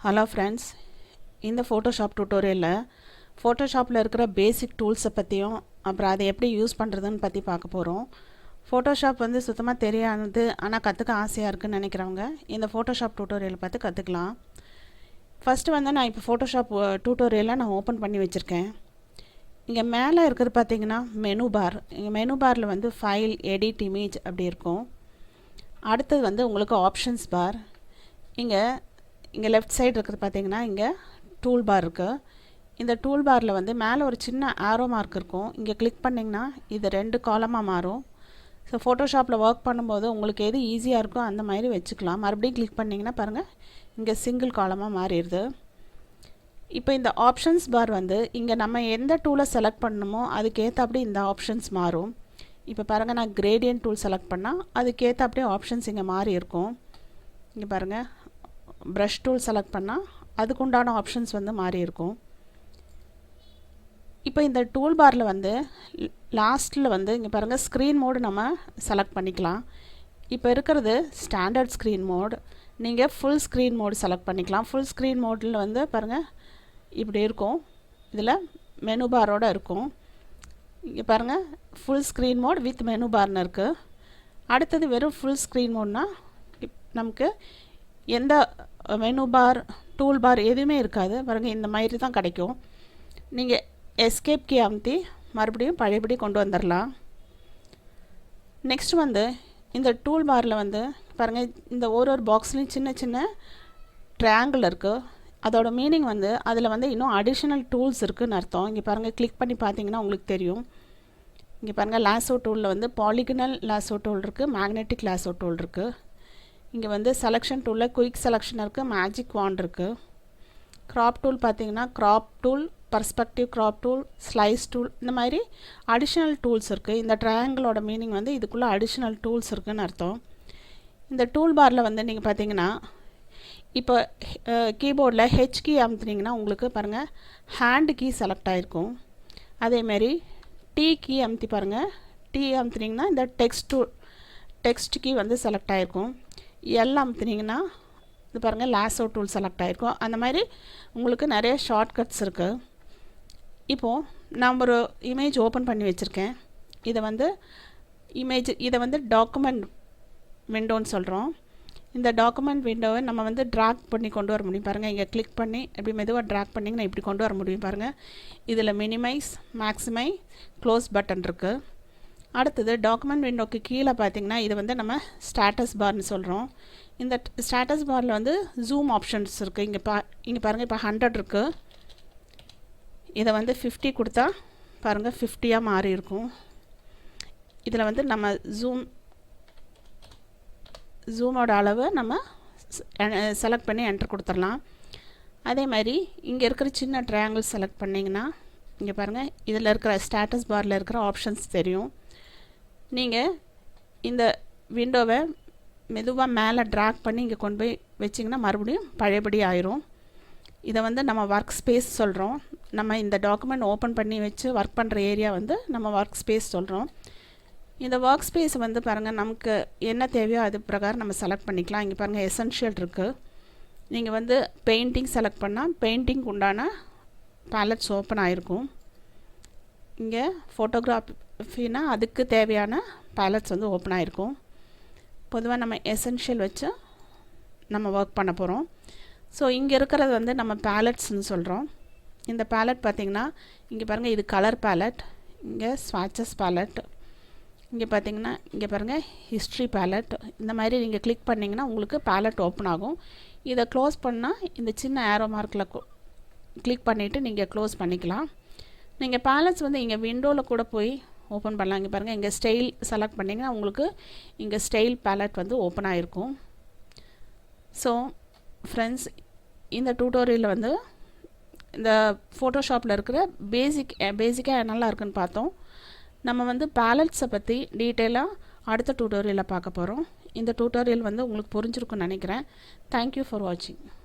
Hello friends, இந்த Photoshop டியூட்டோரியலில் ஃபோட்டோஷாப்பில் இருக்கிற பேசிக் டூல்ஸை பற்றியும் அப்புறம் அதை எப்படி யூஸ் பண்ணுறதுன்னு பற்றி பார்க்க போகிறோம். ஃபோட்டோஷாப் வந்து சுத்தமாக தெரியாது, ஆனால் கற்றுக்க ஆசையாக இருக்குதுன்னு நினைக்கிறவங்க இந்த ஃபோட்டோஷாப் டியூட்டோரியலை பார்த்து கற்றுக்கலாம். ஃபஸ்ட்டு வந்து நான் இப்போ ஃபோட்டோஷாப் டியூட்டோரியலை நான் ஓப்பன் பண்ணி வச்சுருக்கேன். இங்கே மேலே இருக்கிறது பார்த்திங்கன்னா மெனு பார். இங்கே மெனு பாரில் வந்து ஃபைல், எடிட், இமேஜ் அப்படி இருக்கும். அடுத்தது வந்து உங்களுக்கு ஆப்ஷன்ஸ் பார். இங்கே லெஃப்ட் சைடு இருக்கிறது பார்த்திங்கன்னா இங்கே டூல் பார் இருக்குது. இந்த டூல் பாரில் வந்து மேலே ஒரு சின்ன ஆரோ மார்க் இருக்கும். இங்கே கிளிக் பண்ணிங்கன்னா இது 2 காலமாக மாறும். ஸோ ஃபோட்டோஷாப்பில் ஒர்க் பண்ணும்போது உங்களுக்கு எது ஈஸியாக இருக்கோ அந்த மாதிரி வச்சுக்கலாம். மறுபடியும் கிளிக் பண்ணிங்கன்னா பாருங்கள், இங்கே சிங்கிள் காலமாக மாறிடுது. இப்போ இந்த ஆப்ஷன்ஸ் பார் வந்து இங்கே நம்ம எந்த டூலை செலக்ட் பண்ணணுமோ அதுக்கேற்றபடி இந்த ஆப்ஷன்ஸ் மாறும். இப்போ பாருங்கள், நான் கிரேடியன்ட் டூல் செலக்ட் பண்ணால் அதுக்கேற்றபடி ஆப்ஷன்ஸ் இங்கே மாறி இருக்கும். இங்கே பாருங்கள், ப்ரஷ் டூல் செலக்ட் பண்ணால் அதுக்குண்டான ஆப்ஷன்ஸ் வந்து மாறி இருக்கும். இப்போ இந்த டூல் பாரில் வந்து லாஸ்ட்டில் வந்து இங்கே பாருங்கள், ஸ்க்ரீன் மோடு நம்ம செலக்ட் பண்ணிக்கலாம். இப்போ இருக்கிறது ஸ்டாண்டர்ட் ஸ்க்ரீன் மோட். நீங்கள் ஃபுல் ஸ்க்ரீன் மோடு செலக்ட் பண்ணிக்கலாம். ஃபுல் ஸ்க்ரீன் மோடில் வந்து பாருங்கள் இப்படி இருக்கும். இதில் மெனு பாரோடு இருக்கும். இங்கே பாருங்கள், full screen mode with menu பார்னு இருக்குது. அடுத்தது வெறும் ஃபுல் ஸ்க்ரீன் மோட்னா நமக்கு எந்த மெனு பார், டூல் பார் எதுவுமே இருக்காது. பாருங்கள், இந்த மாதிரி தான் கிடைக்கும். நீங்கள் எஸ்கேப் கீ அமுத்தி மறுபடியும் பழையபடி கொண்டு வந்துடலாம். நெக்ஸ்ட் வந்து இந்த டூல் பாரில் வந்து பாருங்கள், இந்த ஒரு பாக்ஸ்லேயும் சின்ன சின்ன ட்ரையாங்கிள் இருக்குது. அதோட மீனிங் வந்து அதில் வந்து இன்னும் அடிஷ்னல் டூல்ஸ் இருக்குதுன்னு அர்த்தம். இங்கே பாருங்கள், கிளிக் பண்ணி பார்த்தீங்கன்னா உங்களுக்கு தெரியும். இங்கே பாருங்கள், லாசோ டூலில் வந்து பாலிகனல் லாசோ டூல் இருக்குது, மேக்னெட்டிக் லாசோ டூல் இருக்குது. இங்கே வந்து செலெக்ஷன் டூலில் குயிக் செலெக்ஷன் இருக்குது, மேஜிக் வாண்ட் இருக்குது. க்ராப் டூல் பார்த்திங்கன்னா crop tool, perspective crop tool, slice tool, இந்த மாதிரி அடிஷ்னல் டூல்ஸ் இருக்குது. இந்த ட்ரையாங்கிளோட மீனிங் வந்து இதுக்குள்ளே அடிஷ்னல் டூல்ஸ் இருக்குதுன்னு அர்த்தம். இந்த டூல் பாரில் வந்து நீங்கள் பார்த்தீங்கன்னா இப்போ கீபோர்டில் ஹெச் கீ அமுத்துனீங்கன்னா உங்களுக்கு பாருங்கள் ஹேண்டு கீ செலக்ட் ஆகிருக்கும். அதேமாரி டி கீ அமுத்தி பாருங்கள், டி அமுத்துனீங்கன்னா இந்த டெக்ஸ்ட் கீ வந்து செலக்ட் ஆகிருக்கும். எல்லாம் அமுத்துனீங்கன்னா இது பாருங்கள் லாசோ டூல் செலக்ட் ஆகிருக்கும். அந்த மாதிரி உங்களுக்கு நிறைய ஷார்ட்கட்ஸ் இருக்குது. இப்போது நான் ஒரு இமேஜ் ஓப்பன் பண்ணி வச்சுருக்கேன். இதை வந்து டாக்குமெண்ட் விண்டோன்னு சொல்கிறோம். இந்த டாக்குமெண்ட் விண்டோவை நம்ம வந்து ட்ராக் பண்ணி கொண்டு வர முடியும். பாருங்கள், இங்கே கிளிக் பண்ணி எப்படி மெதுவாக ட்ராக் பண்ணிங்கன்னா இப்படி கொண்டு வர முடியும். பாருங்கள், இதில் மினிமைஸ், மேக்ஸிமை, க்ளோஸ் பட்டன் இருக்குது. அடுத்தது டாக்குமெண்ட் விண்டோக்கு கீழே பார்த்திங்கன்னா இது வந்து நம்ம ஸ்டேட்டஸ் பார்னு சொல்கிறோம். இந்த ஸ்டேட்டஸ் பாரில் வந்து ஜூம் ஆப்ஷன்ஸ் இருக்குது. இங்கே பாருங்கள், இப்போ 100 இருக்குது. இதை வந்து 50 கொடுத்தா பாருங்கள் 50யாக மாறி இருக்கும். இதில் வந்து நம்ம ஜூமோட அளவு நம்ம செலக்ட் பண்ணி என்டர் கொடுத்துடலாம். அதே மாதிரி இங்கே இருக்கிற சின்ன ட்ரையாங்கிள் செலக்ட் பண்ணிங்கன்னா இங்கே பாருங்கள், இதில் இருக்கிற ஸ்டேட்டஸ் பாரில் இருக்கிற ஆப்ஷன்ஸ் தெரியும். நீங்கள் இந்த விண்டோவை மெதுவாக மேலே ட்ராக் பண்ணி இங்கே கொண்டு போய் வச்சிங்கன்னா மறுபடியும் பழையபடி ஆயிரும். இதை வந்து நம்ம ஒர்க் ஸ்பேஸ் சொல்கிறோம். நம்ம இந்த டாக்குமெண்ட் ஓப்பன் பண்ணி வச்சு ஒர்க் பண்ணுற ஏரியா வந்து நம்ம ஒர்க் ஸ்பேஸ் சொல்கிறோம். இந்த ஒர்க் ஸ்பேஸ் வந்து பாருங்கள், நமக்கு என்ன தேவையோ அது பிரகாரம் நம்ம செலக்ட் பண்ணிக்கலாம். இங்கே பாருங்கள், எசென்ஷியல் இருக்குது. நீங்கள் வந்து பெயிண்டிங் செலக்ட் பண்ணால் பெயிண்டிங் உண்டான பேலட்ஸ் ஓப்பன் ஆகிருக்கும். இங்கே ஃபோட்டோகிராஃபினா அதுக்கு தேவையான பேலட்ஸ் வந்து ஓப்பன் ஆகிருக்கும். பொதுவாக நம்ம எசென்ஷியல் வச்சு நம்ம ஒர்க் பண்ண போகிறோம். ஸோ இங்கே இருக்கிறது வந்து நம்ம பேலட்ஸ்னு சொல்கிறோம். இந்த பேலட் பார்த்திங்கன்னா இங்கே பாருங்கள், இது கலர் பேலட், இங்கே ஸ்வாட்சஸ் பேலட், இங்கே பார்த்திங்கன்னா இங்கே பாருங்கள் ஹிஸ்ட்ரி பேலட். இந்த மாதிரி நீங்கள் கிளிக் பண்ணிங்கன்னா உங்களுக்கு பேலட் ஓப்பன் ஆகும். இதை க்ளோஸ் பண்ணால் இந்த சின்ன ஏரோ மார்க்கில் கிளிக் பண்ணிவிட்டு நீங்கள் க்ளோஸ் பண்ணிக்கலாம். நீங்கள் பேலட்ஸ் வந்து இங்கே விண்டோவில் கூட போய் ஓப்பன் பண்ணலாம். இங்கே பாருங்கள், இங்கே ஸ்டைல் செலக்ட் பண்ணிங்கன்னா உங்களுக்கு இங்கே ஸ்டைல் பேலட் வந்து ஓப்பன் ஆகிருக்கும். ஸோ ஃப்ரெண்ட்ஸ், இந்த டியூட்டோரியலில் வந்து இந்த ஃபோட்டோஷாப்பில் இருக்கிற பேசிக்காக என்னெல்லாம் இருக்குதுன்னு பார்த்தோம். நம்ம வந்து பேலட்ஸை பற்றி டீட்டெயிலாக அடுத்த டியூட்டோரியலில் பார்க்க போகிறோம். இந்த டியூட்டோரியல் வந்து உங்களுக்கு புரிஞ்சிருக்குன்னு நினைக்கிறேன். தேங்க்யூ ஃபார் வாட்சிங்.